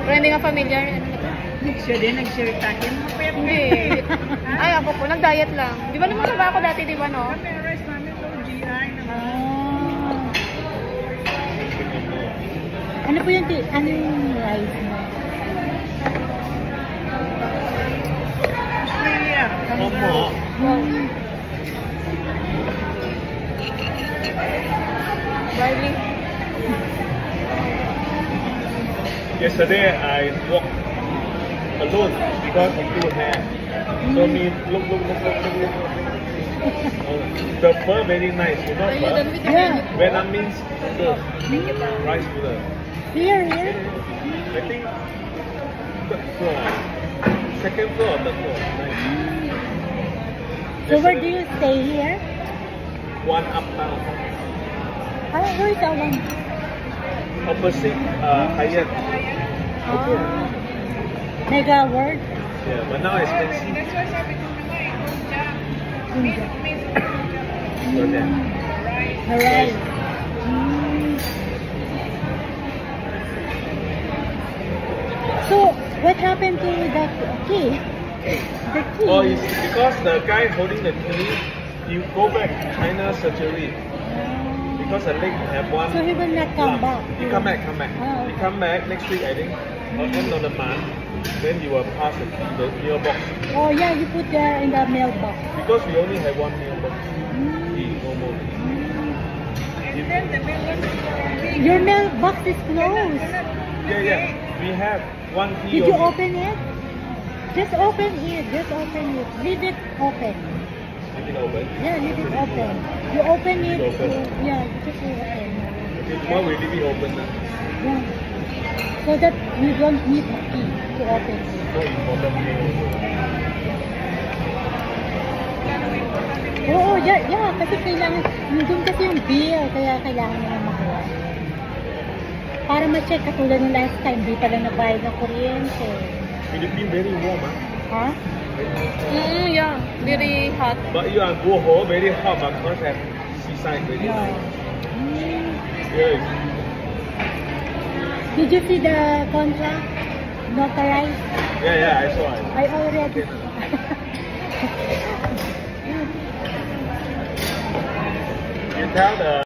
Pero hindi nga familiar. Siya din, nag-share tayo. Hindi. Ay, ako po, nag-diet lang. Di ba naman ba ako dati, di ba, no? Kami, rice namin to, GI naman. Ano po yung ano yung rice mo? Australia. Opo. Barley. Yesterday I walked alone because of two hair. So me look. The fur very nice, you know Are you fur? done with your Yeah. Vietnamese noodles, rice noodles. Here. I think third floor, second floor or third floor. Nice. So where do you stay here? One uptown, Where is that one? opposite Hyatt. Mega World? Yeah, but now expensive. That's why sabi ko naman, So then, Alright. So, what happened to the key? The key? oh, it's because the guy holding the key, he go back to China surgery. Because the leg have one. So he will not come lump. back? He come back. Oh. He come back next week, I think, or end of the month. Then you will pass the mailbox. Oh yeah, you put there in the mailbox. Because we only have one mailbox. No more. And then the mailbox. Your mailbox is closed. Yeah. We have one key. Did you only. open it? Just open it. Leave it open. Leave it open. Yeah, leave it open. You open it. Leave it open. Yeah, just leave it open. Okay, tomorrow we leave it open now. Yeah. So that you don't need a key to open it. No important mail. Oo, yeah, kasi kailangan, doon kasi yung bill, kaya kailangan nila makuha. Para ma-check, katulad ng last time, di pala nabayad ng kuryente. Philippines very warm, huh? Ha? Yeah. Very hot. But you are go home very hot, but because have seaside very Yeah. nice. Yeah. Did you see the contract? Notarized? Yeah, I saw it. I already. You tell the